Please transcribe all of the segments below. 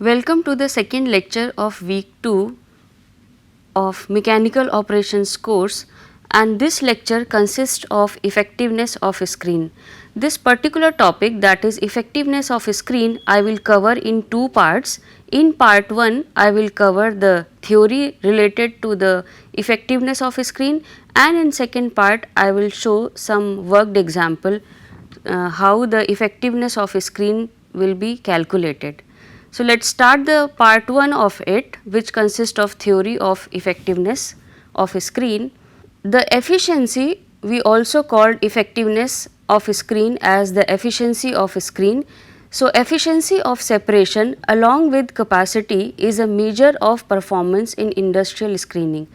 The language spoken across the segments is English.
Welcome to the second lecture of week 2 of Mechanical Operations course, and this lecture consists of effectiveness of a screen. This particular topic, that is effectiveness of a screen, I will cover in two parts. In part 1 I will cover the theory related to the effectiveness of a screen, and in second part I will show some worked example how the effectiveness of a screen will be calculated. So, let us start the part 1 of it, which consists of theory of effectiveness of a screen. The efficiency, we also called effectiveness of a screen as the efficiency of a screen. So, efficiency of separation along with capacity is a measure of performance in industrial screening.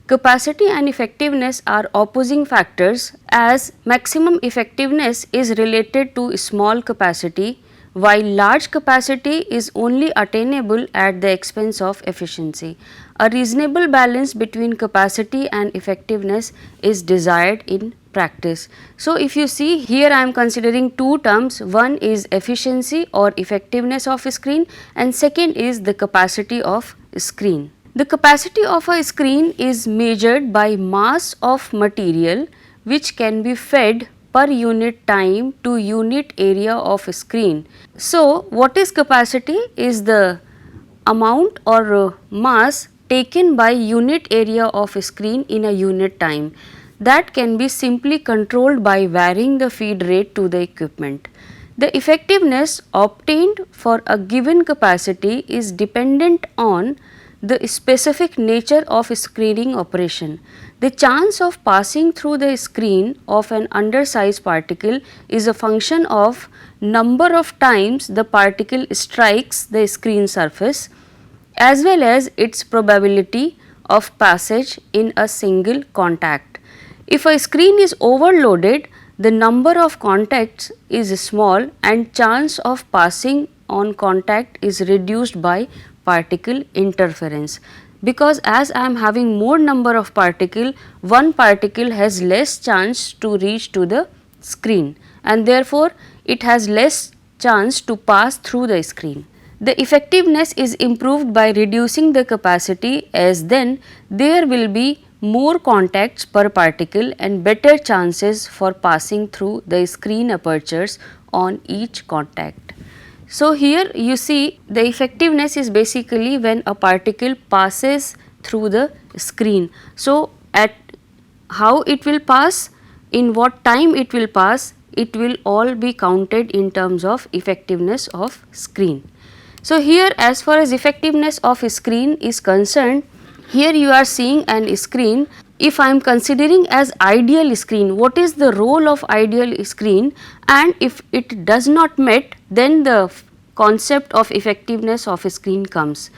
Capacity and effectiveness are opposing factors, as maximum effectiveness is related to small capacity, while large capacity is only attainable at the expense of efficiency. A reasonable balance between capacity and effectiveness is desired in practice. So, if you see here, I am considering two terms, one is efficiency or effectiveness of a screen, and second is the capacity of screen. The capacity of a screen is measured by mass of material which can be fed per unit time to unit area of a screen. So, what is capacity is the amount or mass taken by unit area of a screen in a unit time, that can be simply controlled by varying the feed rate to the equipment. The effectiveness obtained for a given capacity is dependent on the specific nature of screening operation. The chance of passing through the screen of an undersized particle is a function of number of times the particle strikes the screen surface, as well as its probability of passage in a single contact. If a screen is overloaded, the number of contacts is small and chance of passing on contact is reduced by particle interference, because as I am having more number of particle, one particle has less chance to reach to the screen, and therefore it has less chance to pass through the screen. The effectiveness is improved by reducing the capacity, as then there will be more contacts per particle and better chances for passing through the screen apertures on each contact. So, here you see the effectiveness is basically when a particle passes through the screen. So, at how it will pass, in what time it will pass, it will all be counted in terms of effectiveness of screen. So, here as far as effectiveness of a screen is concerned, here you are seeing an screen. If I am considering as ideal screen, what is the role of ideal screen, and if it does not met, then the concept of effectiveness of a screen comes.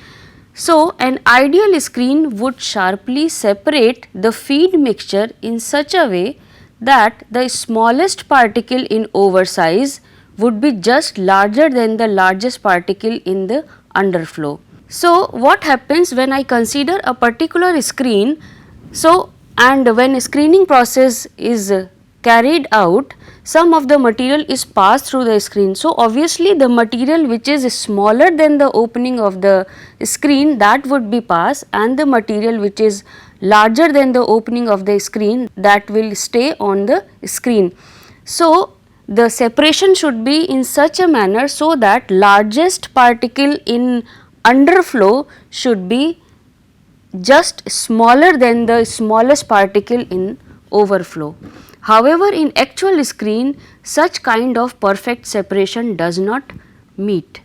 So, an ideal screen would sharply separate the feed mixture in such a way that the smallest particle in oversize would be just larger than the largest particle in the underflow. So, what happens when I consider a particular screen? So, and when screening process is carried out, some of the material is passed through the screen. So, obviously the material which is smaller than the opening of the screen, that would be passed, and the material which is larger than the opening of the screen, that will stay on the screen. So, the separation should be in such a manner so that largest particle in underflow should be just smaller than the smallest particle in overflow. However, in actual screen, such kind of perfect separation does not meet.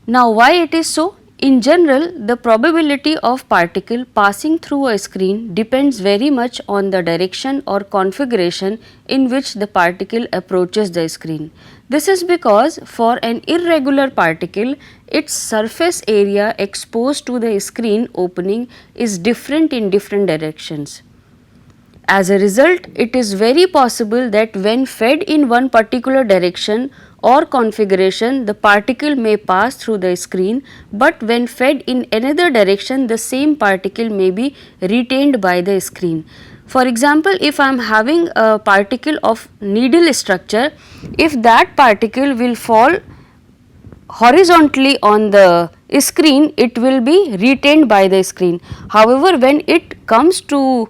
Now, why it is so? In general, the probability of particle passing through a screen depends very much on the direction or configuration in which the particle approaches the screen. This is because for an irregular particle, its surface area exposed to the screen opening is different in different directions. As a result, it is very possible that when fed in one particular direction or configuration, the particle may pass through the screen, but when fed in another direction, the same particle may be retained by the screen. For example, if I am having a particle of needle structure, if that particle will fall horizontally on the screen, it will be retained by the screen. However, when it comes to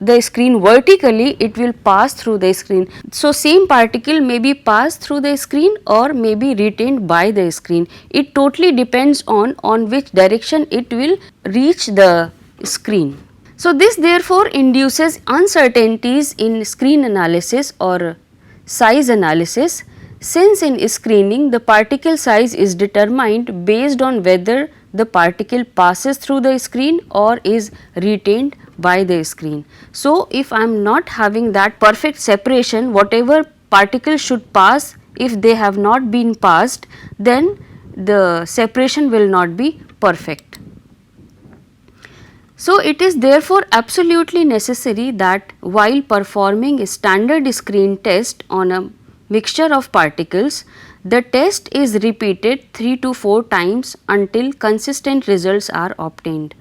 the screen vertically, it will pass through the screen. So, same particle may be passed through the screen or may be retained by the screen. It totally depends on which direction it will reach the screen. So, this therefore induces uncertainties in screen analysis or size analysis, since in screening the particle size is determined based on whether the particle passes through the screen or is retained by the screen. So, if I am not having that perfect separation, whatever particles should pass, if they have not been passed, then the separation will not be perfect. So, it is therefore absolutely necessary that while performing a standard screen test on a mixture of particles, the test is repeated 3 to 4 times until consistent results are obtained.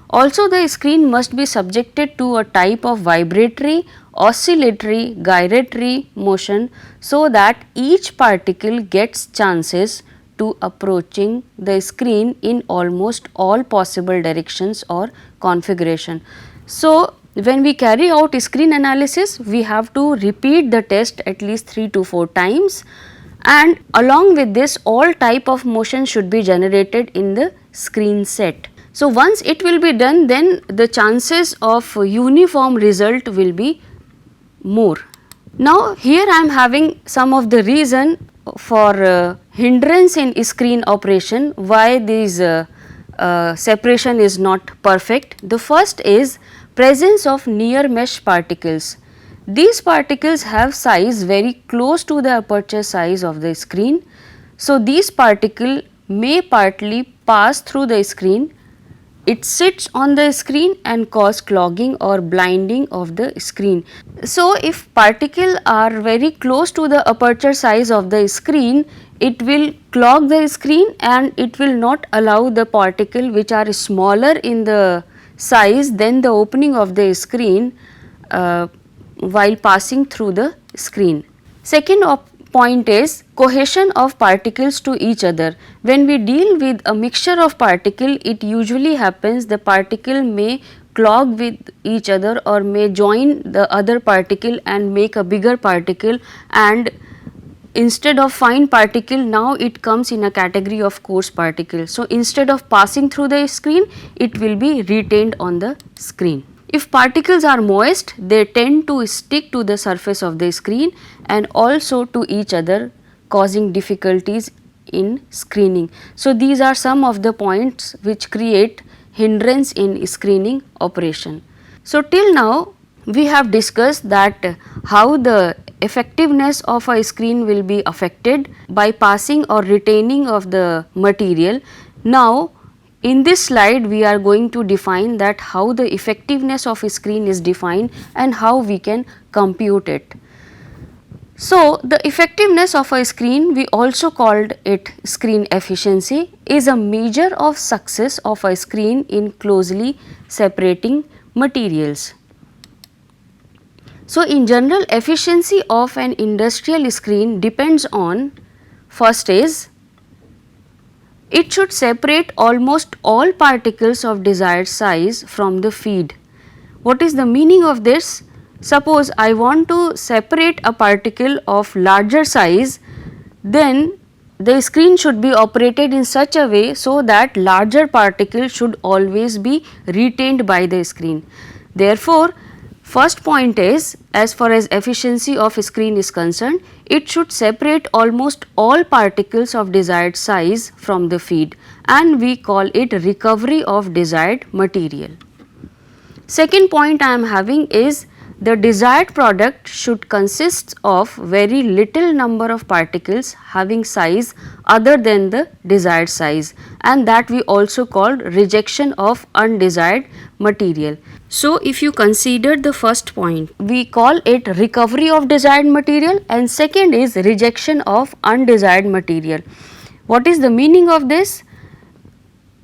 Also, the screen must be subjected to a type of vibratory, oscillatory, gyratory motion, so that each particle gets chances to approaching the screen in almost all possible directions or configuration. So, when we carry out screen analysis, we have to repeat the test at least 3 to 4 times, and along with this all type of motion should be generated in the screen set. So, once it will be done, then the chances of uniform result will be more. Now, here I am having some of the reason for hindrance in screen operation, why this separation is not perfect. The first is presence of near mesh particles. These particles have size very close to the aperture size of the screen. So, these particles may partly pass through the screen. It sits on the screen and cause clogging or blinding of the screen. So, if particles are very close to the aperture size of the screen, it will clog the screen and it will not allow the particle which are smaller in the size than the opening of the screen while passing through the screen. Second point is cohesion of particles to each other. When we deal with a mixture of particle, it usually happens the particle may clog with each other or may join the other particle and make a bigger particle, and instead of fine particle, now it comes in a category of coarse particle. So, instead of passing through the screen, it will be retained on the screen. If particles are moist, they tend to stick to the surface of the screen and also to each other, causing difficulties in screening. So, these are some of the points which create hindrance in screening operation. So, till now we have discussed that how the effectiveness of a screen will be affected by passing or retaining of the material. Now, in this slide we are going to define that how the effectiveness of a screen is defined and how we can compute it. So, the effectiveness of a screen, we also called it screen efficiency, is a measure of success of a screen in closely separating materials. So, in general, efficiency of an industrial screen depends on, first is, it should separate almost all particles of desired size from the feed. What is the meaning of this? Suppose I want to separate a particle of larger size, then the screen should be operated in such a way so that larger particle should always be retained by the screen. Therefore, first point is, as far as efficiency of a screen is concerned, it should separate almost all particles of desired size from the feed, and we call it recovery of desired material. Second point I am having is the desired product should consist of very little number of particles having size other than the desired size, and that we also called rejection of undesired material. So, if you consider the first point, we call it recovery of desired material, and second is rejection of undesired material. What is the meaning of this?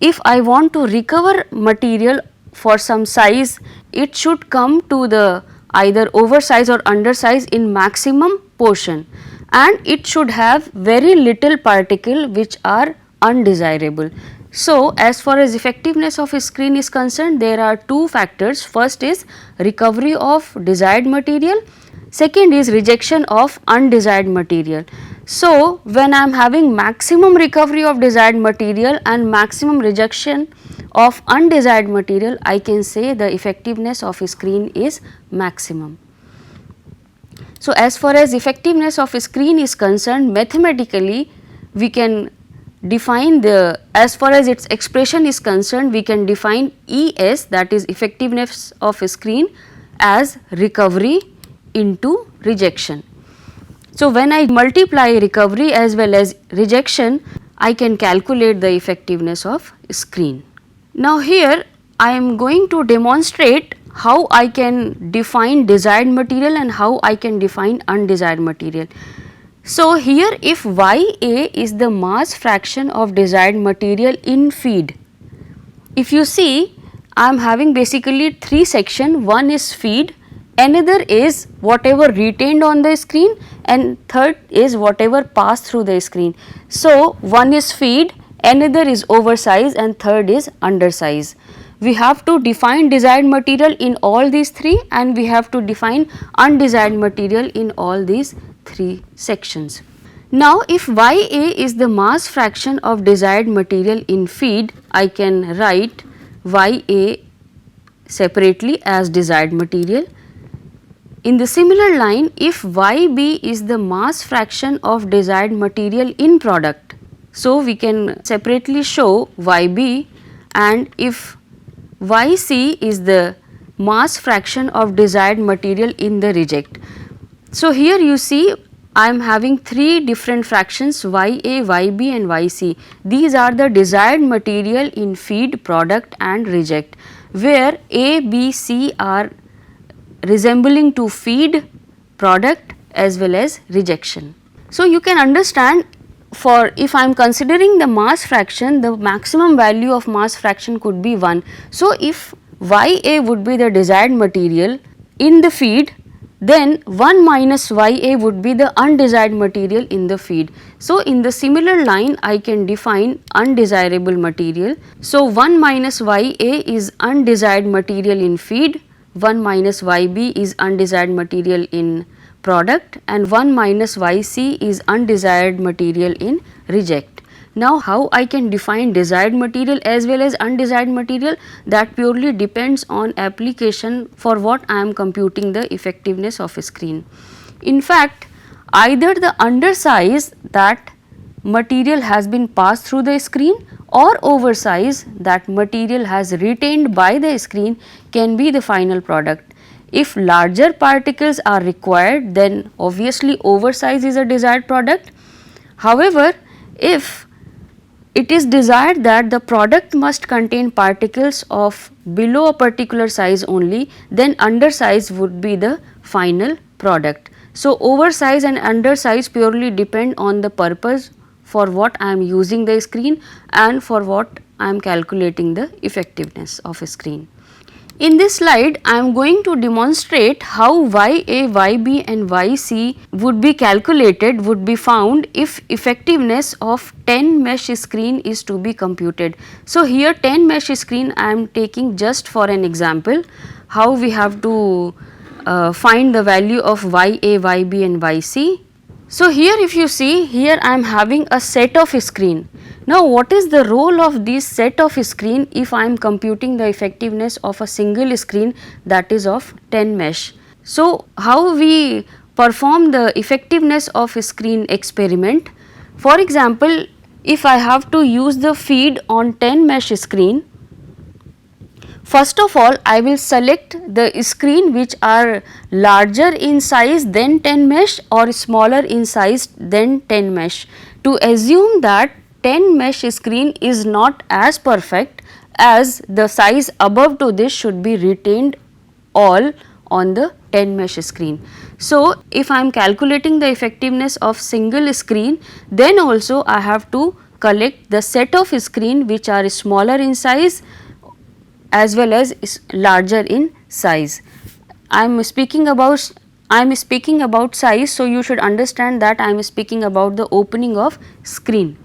If I want to recover material for some size, it should come to the either oversize or undersize in maximum portion. and it should have very little particle which are undesirable. So, as far as effectiveness of a screen is concerned, there are two factors. First is recovery of desired material, second is rejection of undesired material. So, when I am having maximum recovery of desired material and maximum rejection of undesired material, I can say the effectiveness of a screen is maximum. So, as far as effectiveness of a screen is concerned, mathematically we can define the, as far as its expression is concerned, we can define ES, that is effectiveness of a screen, as recovery into rejection. So, when I multiply recovery as well as rejection, I can calculate the effectiveness of screen. Now, here I am going to demonstrate how I can define desired material and how I can define undesired material. So, here if Ya is the mass fraction of desired material in feed, if you see, I am having basically three sections. One is feed, another is whatever retained on the screen, and third is whatever passed through the screen. So, one is feed, another is oversize, and third is undersize. We have to define desired material in all these three, and we have to define undesired material in all these three sections. Now, if Ya is the mass fraction of desired material in feed, I can write Ya separately as desired material. In the similar line, if Yb is the mass fraction of desired material in product, so we can separately show Yb, and if Yc is the mass fraction of desired material in the reject. So, here you see I am having three different fractions Ya, Yb and Yc. These are the desired material in feed, product and reject, where A, B, C are resembling to feed, product as well as rejection. So, you can understand, for if I am considering the mass fraction, the maximum value of mass fraction could be 1. So, if Ya would be the desired material in the feed, then 1 minus Ya would be the undesired material in the feed. So, in the similar line I can define undesirable material. So, 1 minus Ya is undesired material in feed, 1 minus Yb is undesired material in product, and 1 minus Yc is undesired material in reject. Now, how I can define desired material as well as undesired material, that purely depends on application for what I am computing the effectiveness of a screen. In fact, either the undersize, that material has been passed through the screen, or oversize, that material has retained by the screen, can be the final product. If larger particles are required, then obviously oversize is a desired product. However, if it is desired that the product must contain particles of below a particular size only, then undersize would be the final product. So, oversize and undersize purely depend on the purpose for what I am using the screen and for what I am calculating the effectiveness of a screen. In this slide, I am going to demonstrate how Ya, Yb and Yc would be calculated, would be found if effectiveness of 10 mesh screen is to be computed. So, here 10 mesh screen I am taking just for an example, how we have to find the value of Ya, Yb and Yc. So, here if you see, here I am having a set of screen. Now, what is the role of this set of screen if I am computing the effectiveness of a single screen, that is of 10 mesh? So, how we perform the effectiveness of a screen experiment? For example, if I have to use the feed on 10 mesh screen, first of all I will select the screen which are larger in size than 10 mesh or smaller in size than 10 mesh, to assume that 10 mesh screen is not as perfect, as the size above to this should be retained all on the 10 mesh screen. So, if I am calculating the effectiveness of single screen, then also I have to collect the set of screen which are smaller in size as well as larger in size. I am speaking about I am speaking about size, so you should understand that I am speaking about the opening of screen.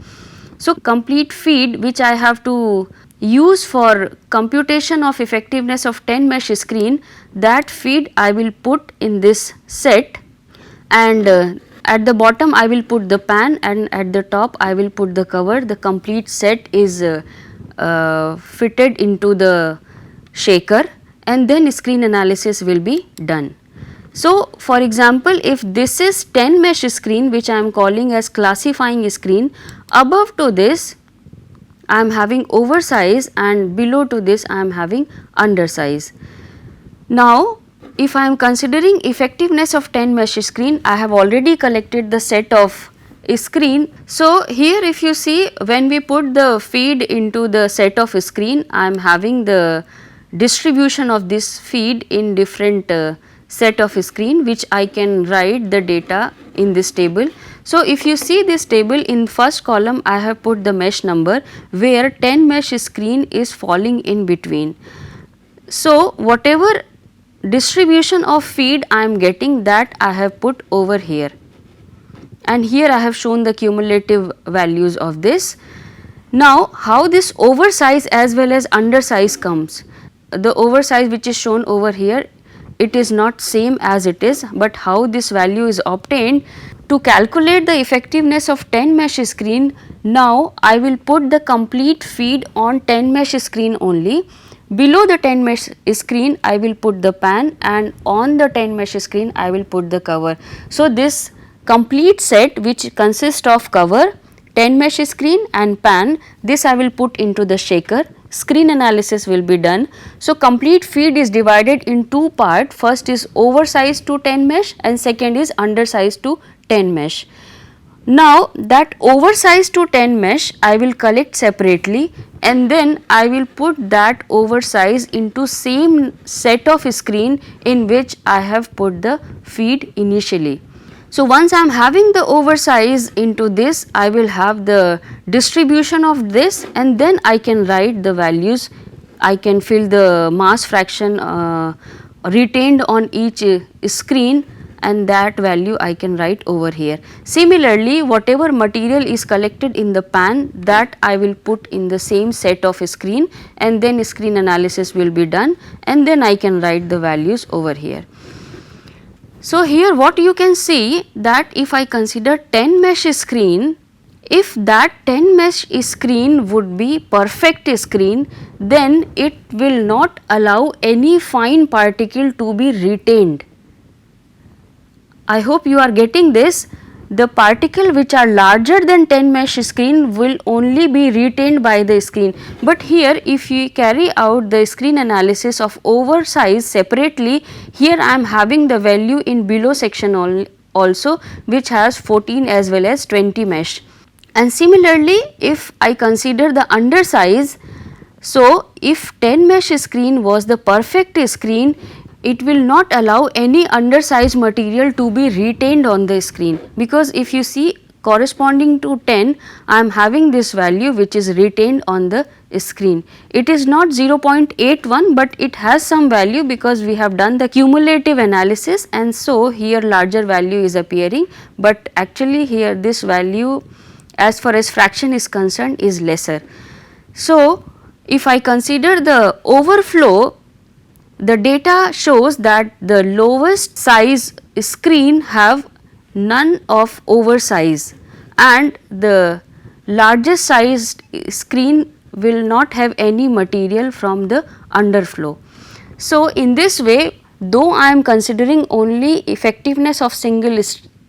So, complete feed which I have to use for computation of effectiveness of 10 mesh screen, that feed I will put in this set, and at the bottom I will put the pan and at the top I will put the cover. The complete set is fitted into the shaker, and then screen analysis will be done. So, for example, if this is 10 mesh screen which I am calling as classifying screen, above to this I am having oversize and below to this I am having undersize. Now, if I am considering effectiveness of 10 mesh screen, I have already collected the set of screen. So, here if you see, when we put the feed into the set of screen, I am having the distribution of this feed in different set of screen, which I can write the data in this table. So, if you see this table, in first column I have put the mesh number where 10 mesh screen is falling in between. So, whatever distribution of feed I am getting, that I have put over here, and here I have shown the cumulative values of this. Now, how this oversize as well as undersize comes? The oversize which is shown over here, it is not same as it is, but how this value is obtained? To calculate the effectiveness of 10 mesh screen, now I will put the complete feed on 10 mesh screen only. Below the 10 mesh screen I will put the pan, and on the 10 mesh screen I will put the cover. So, this complete set which consists of cover, 10 mesh screen and pan, this I will put into the shaker. Screen analysis will be done. So, complete feed is divided in two parts. First is oversized to 10 mesh and second is undersized to 10 mesh. Now, that oversized to 10 mesh I will collect separately, and then I will put that oversize into same set of screen in which I have put the feed initially. So, once I am having the oversize into this, I will have the distribution of this, and then I can write the values. I can fill the mass fraction retained on each screen, and that value I can write over here. Similarly, whatever material is collected in the pan, that I will put in the same set of screen, and then screen analysis will be done, and then I can write the values over here. So, here what you can see, that if I consider 10 mesh screen, if that 10 mesh screen would be perfect screen, then it will not allow any fine particle to be retained. I hope you are getting this. The particle which are larger than 10 mesh screen will only be retained by the screen, but here if you carry out the screen analysis of oversize separately, here I am having the value in below section also, which has 14 as well as 20 mesh. And similarly, if I consider the undersize, so if 10 mesh screen was the perfect screen, it will not allow any undersized material to be retained on the screen, because if you see corresponding to 10, I am having this value which is retained on the screen. It is not 0.81, but it has some value because we have done the cumulative analysis, and so here larger value is appearing, but actually here this value as far as fraction is concerned is lesser. So, if I consider the overflow, the data shows that the lowest size screen have none of oversize, and the largest sized screen will not have any material from the underflow. So, in this way, though I am considering only effectiveness of single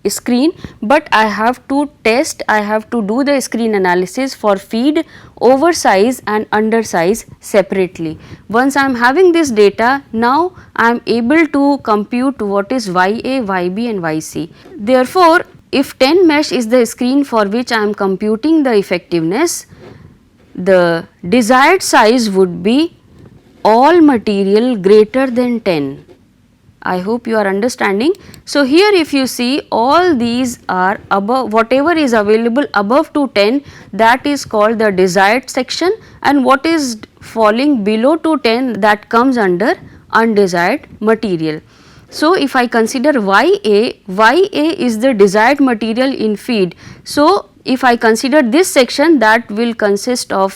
screen, but I have to test, I have to do the screen analysis for feed, oversize and undersize separately. Once I am having this data, now I am able to compute what is YA, YB and YC. Therefore, if 10 mesh is the screen for which I am computing the effectiveness, the desired size would be all material greater than 10. I hope you are understanding. So, here if you see, all these are above, whatever is available above to 10, that is called the desired section, and what is falling below to 10, that comes under undesired material. So, if I consider YA is the desired material in feed. So, if I consider this section, that will consist of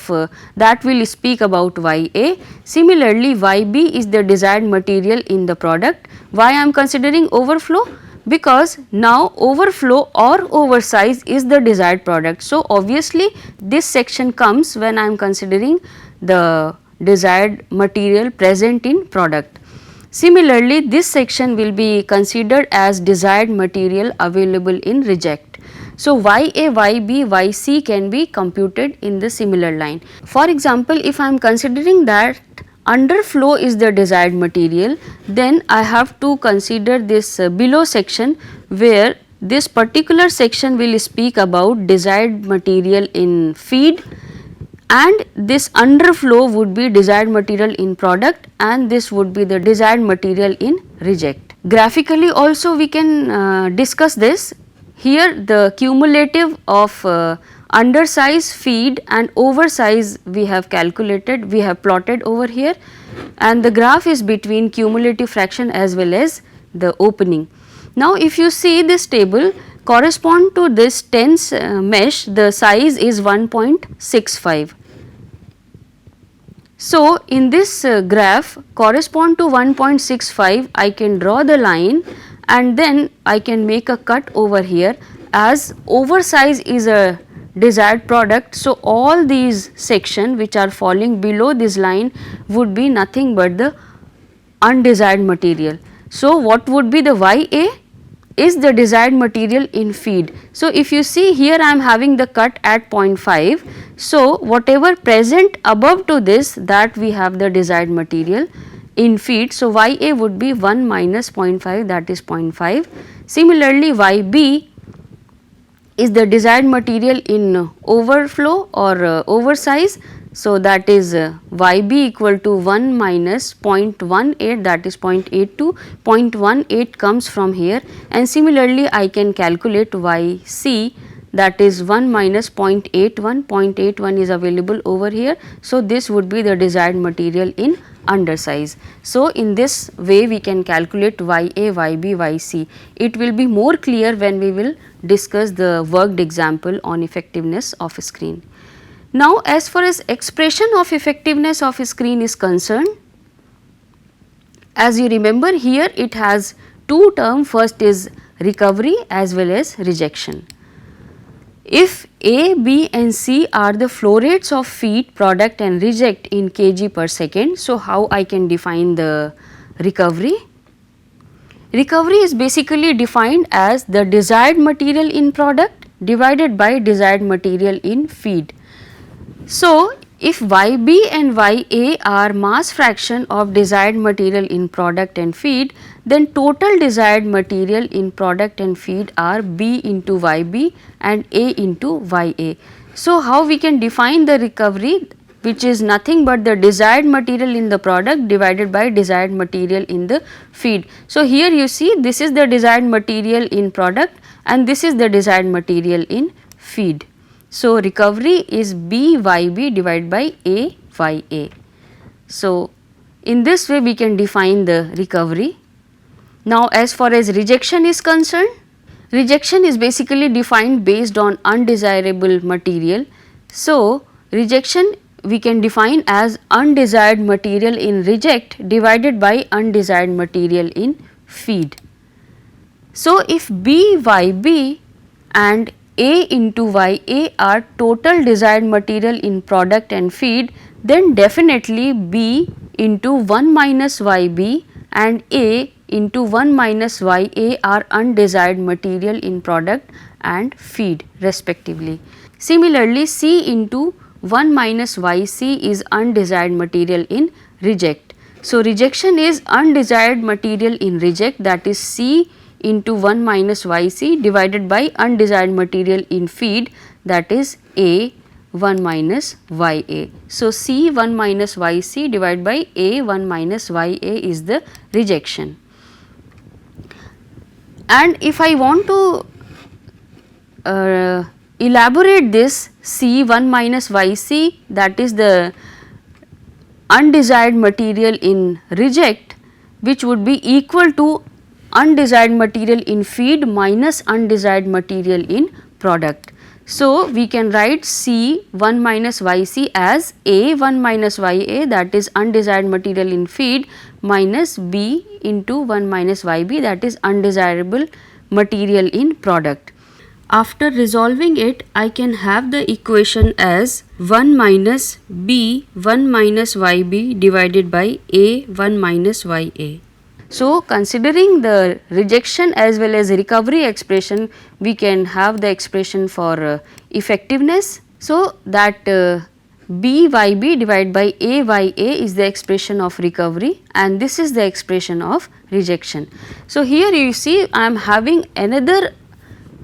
that will speak about YA. Similarly, YB is the desired material in the product. Why I am considering overflow? Because now overflow or oversize is the desired product. So, obviously this section comes when I am considering the desired material present in product. Similarly, this section will be considered as desired material available in reject. So, YA, YB, YC can be computed in the similar line. For example, if I am considering that underflow is the desired material, then I have to consider this below section, where this particular section will speak about desired material in feed, and this underflow would be desired material in product, and this would be the desired material in reject. Graphically also we can discuss this. Here the cumulative of undersize, feed and oversize we have calculated, we have plotted over here, and the graph is between cumulative fraction as well as the opening. Now, if you see this table, correspond to this tens mesh, the size is 1.65. So, in this graph correspond to 1.65, I can draw the line and then I can make a cut over here, as oversize is a desired product. So, all these section which are falling below this line would be nothing but the undesired material. So, what would be the YA? Is the desired material in feed. So, if you see here I am having the cut at 0.5. So, whatever present above to this, that we have the desired material in feed. So, YA would be 1 minus 0.5, that is 0.5. Similarly, YB is the desired material in overflow or oversize. So, that is YB equal to 1 minus 0.18, that is 0.82, 0.18 comes from here, and similarly I can calculate YC, that is 1 minus 0.81, 0.81 is available over here. So, this would be the desired material in undersize. So, in this way we can calculate YA, YB, YC. It will be more clear when we will discuss the worked example on effectiveness of a screen. Now, as far as expression of effectiveness of a screen is concerned, as you remember here it has two terms, first is recovery as well as rejection. If A, B and C are the flow rates of feed, product and reject in kg per second, so how I can define the recovery? Recovery is basically defined as the desired material in product divided by desired material in feed. So, if YB and YA are mass fraction of desired material in product and feed, then total desired material in product and feed are B into YB and A into YA. So, how we can define the recovery, which is nothing but the desired material in the product divided by desired material in the feed. So, here you see this is the desired material in product and this is the desired material in feed. So, recovery is BYB divided by AYA. So, in this way we can define the recovery. Now, as far as rejection is concerned, rejection is basically defined based on undesirable material. So, rejection we can define as undesired material in reject divided by undesired material in feed. So, if BYB and A into YA are total desired material in product and feed, then definitely B into 1 minus YB and A into 1 minus YA are undesired material in product and feed respectively. Similarly, C into 1 minus YC is undesired material in reject. So, rejection is undesired material in reject, that is C into 1 minus YC divided by undesired material in feed, that is A 1 minus YA. So, C 1 minus YC divided by A 1 minus YA is the rejection. And if I want to elaborate this C 1 minus YC, that is the undesired material in reject, which would be equal to undesired material in feed minus undesired material in product. So, we can write C 1 minus Yc as A 1 minus Ya, that is undesired material in feed, minus B into 1 minus Yb, that is undesirable material in product. After resolving it, I can have the equation as 1 minus B 1 minus Yb divided by A 1 minus Ya. So, considering the rejection as well as recovery expression, we can have the expression for effectiveness. So, that BYB divided by AYA is the expression of recovery and this is the expression of rejection. So, here you see I am having another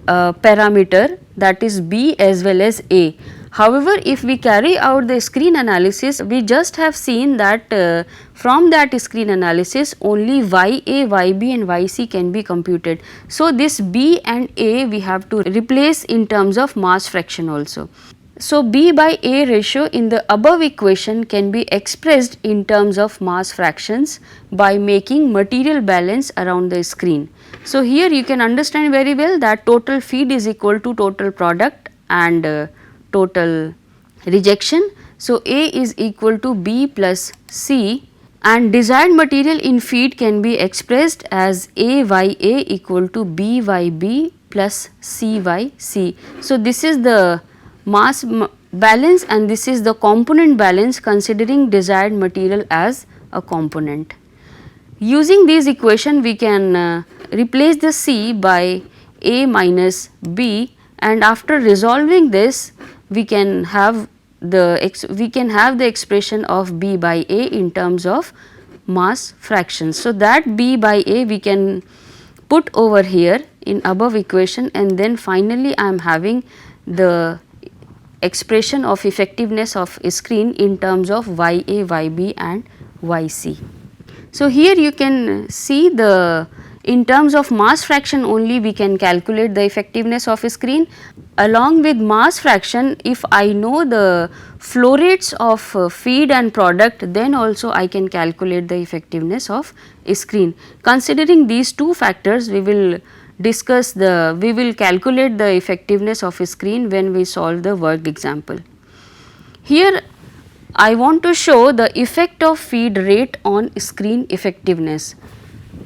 parameter, that is B as well as A. However, if we carry out the screen analysis, we just have seen that from that screen analysis only Ya, Yb and Yc can be computed. So, this B and A we have to replace in terms of mass fraction also. So, B by A ratio in the above equation can be expressed in terms of mass fractions by making material balance around the screen. So, here you can understand very well that total feed is equal to total product and total rejection. So, A is equal to B plus C and desired material in feed can be expressed as AYA equal to BYB plus CYC. So, this is the mass balance and this is the component balance considering desired material as a component. Using these equation we can replace the C by A minus B and after resolving this we can have the expression of B by A in terms of mass fractions. So, that B by A we can put over here in above equation and then finally I am having the expression of effectiveness of screen in terms of Ya, Yb and Yc. So, here you can see the in terms of mass fraction only we can calculate the effectiveness of a screen. Along with mass fraction, if I know the flow rates of feed and product, then also I can calculate the effectiveness of a screen. Considering these two factors, we will calculate the effectiveness of a screen when we solve the worked example. Here I want to show the effect of feed rate on screen effectiveness.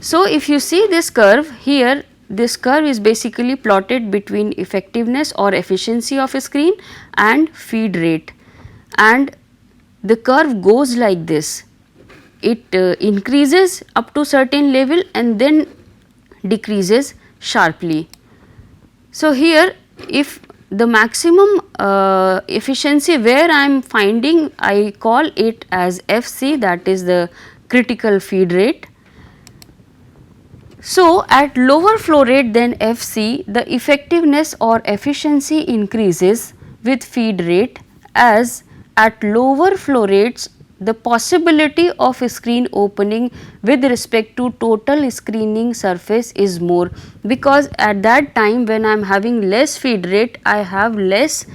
So, if you see this curve here, this curve is basically plotted between effectiveness or efficiency of a screen and feed rate, and the curve goes like this. It increases up to certain level and then decreases sharply. So, here if the maximum efficiency where I am finding, I call it as FC, that is the critical feed rate. So, at lower flow rate than FC, the effectiveness or efficiency increases with feed rate, as at lower flow rates the possibility of a screen opening with respect to total screening surface is more, because at that time when I am having less feed rate I have less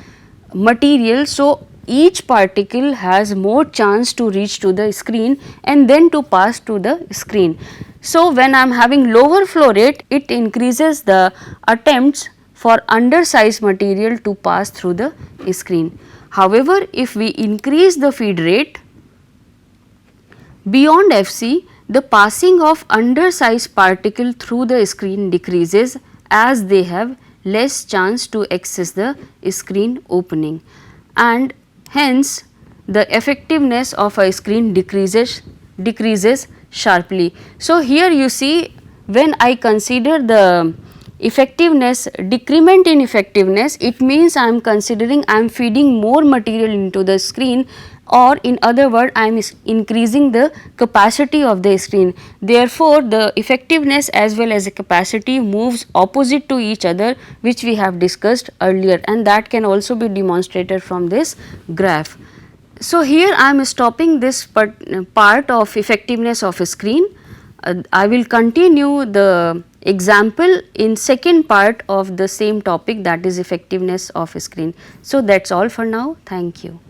material. So, each particle has more chance to reach to the screen and then to pass to the screen. So, when I am having lower flow rate, it increases the attempts for undersized material to pass through the screen. However, if we increase the feed rate beyond FC, the passing of undersized particle through the screen decreases as they have less chance to access the screen opening, and hence the effectiveness of a screen decreases sharply. So, here you see when I consider the effectiveness, decrement in effectiveness, it means I am considering I am feeding more material into the screen, or in other word I am increasing the capacity of the screen. Therefore, the effectiveness as well as the capacity moves opposite to each other, which we have discussed earlier, and that can also be demonstrated from this graph. So, here I am stopping this part of effectiveness of a screen. I will continue the example in second part of the same topic, that is effectiveness of a screen. So, that is all for now. Thank you.